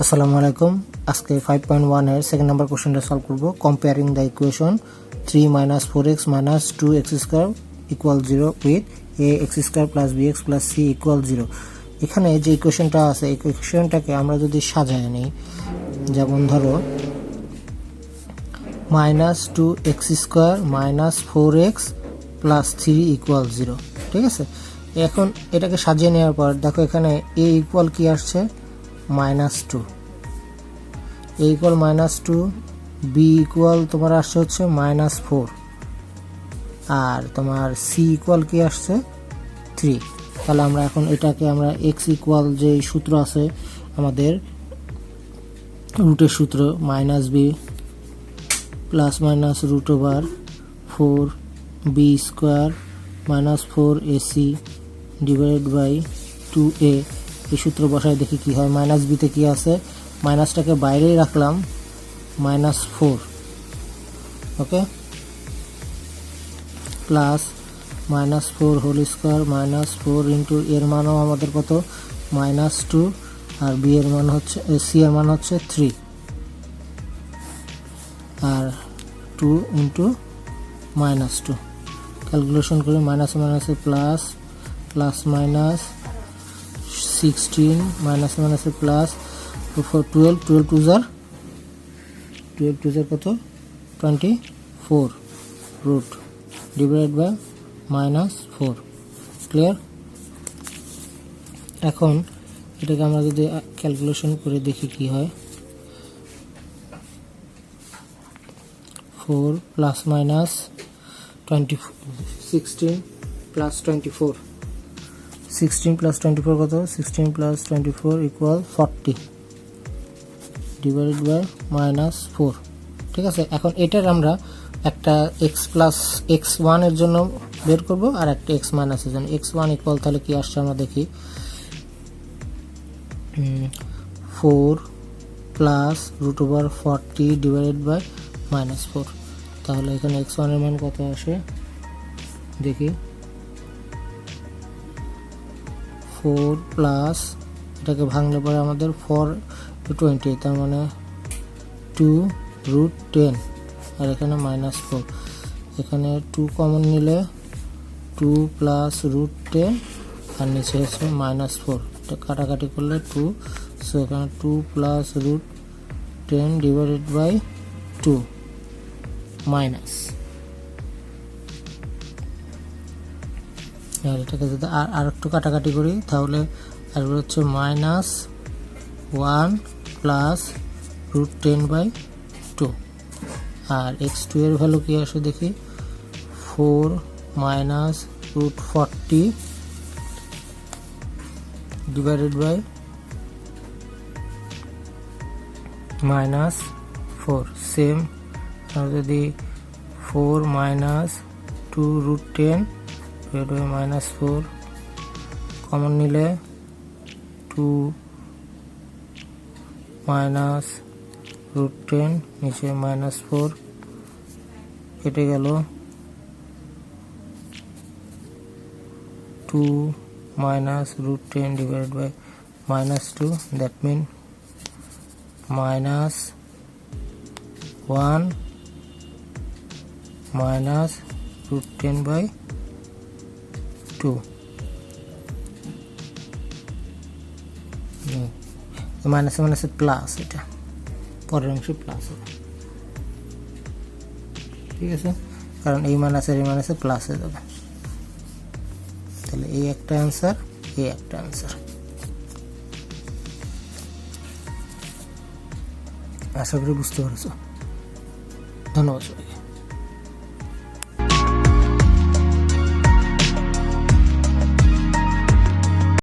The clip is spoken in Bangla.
আসসালামু আলাইকুম। আজকে 5.1 এর সেকেন্ড নাম্বার কোশ্চেনটা সলভ করব। Comparing the equation 3 - 4x - 2x square equal 0 with ax square plus bx plus c equal 0। এখানে যে ইকুয়েশনটা আছে এই ইকুয়েশনটাকে আমরা যদি সাজায় নিই, যেমন ধরো -2x square - 4x plus 3 equal 0, ঠিক আছে। এখন এটাকে সাজিয়ে নেওয়ার পর দেখো এখানে a ইকুয়াল কি আসছে -2, a ইকুয়াল -2, b ইকুয়াল তোমার আসছে হচ্ছে -4, আর তোমার c ইকুয়াল কি আসছে 3। তাহলে আমরা এখন এটাকে আমরা x ইকুয়াল যে সূত্র আছে আমাদের রুটের সূত্র -b plus minus √4b square -4ac divided by 2a, এই সূত্র বসায় দেখি কি হয়। -b তে কি আছে, মাইনাসটাকে বাইরেই রাখলাম, -4, ওকে, প্লাস -4 হোল স্কয়ার -4 ইন্টু এর মানও আমাদের কত -2, আর বি এর মান হচ্ছে সি এর মান হচ্ছে 3, আর 2 ইন্টু -2 ক্যালকুলেশন করে মাইনাসে প্লাস, প্লাস মাইনাস 16 মাইনাসে প্লাস 12 টু জার কত 24 রুট ডিভাইডেড বাই -4। ক্লিয়ার? এখন এটাকে আমরা যদি ক্যালকুলেশন করে দেখি কি হয়, 4 প্লাস মাইনাস 16 প্লাস 24, 16 প্লাস 24 কত, 16 প্লাস 24 ইকুয়াল 40 ডিভাইডেড বাই -4, ঠিক আছে। এখন এটার আমরা একটা x1 এর জন্য বের করব আর একটা x মাইনাস এর জন্য। x1 ইকুয়াল তাহলে কি আসছে আমরা দেখি, 4 প্লাস √40 ডিভাইডেড বাই -4। তাহলে এখানে x1 এর মান কত আসে দেখি, 4 প্লাস, এটাকে ভাঙলে পরে আমাদের 420, তার মানে 2√10, আর এখানে -4, এখানে 2 কমন নিলে 2 প্লাস √10 আর নিচে হচ্ছে -4, এটা কাটাকাটি করলে 2, সো এখানে 2 প্লাস √10 ডিভাইডেড বাই 2 মাইনাস, আর এটাকে যদি আর একটু কাটাকাটি করি তাহলে আর হচ্ছে -1 প্লাস √10/2, আর x2 এর ভ্যালু কি আসে দেখি, 4 মাইনাস √40 ডিভাইডেড বাই -4। সেম যদি 4 মাইনাস 2√10 ডিভাইডেড বাই -4 কমন নিলে 2 মাইনাস √10 নিচে -4 কেটে গেল, 2 minus √10 divided by -2, that mean -1 minus √10/2। মাইনাসে প্লাস, এটা পরের অংশে প্লাস হবে, ঠিক আছে, কারণ এই মাইনাসে প্লাস হয়ে যাবে। তাহলে এই একটা অ্যান্সার, এই একটা অ্যান্সার। আশা করি বুঝতে পেরেছো। ধন্যবাদ সবাইকে।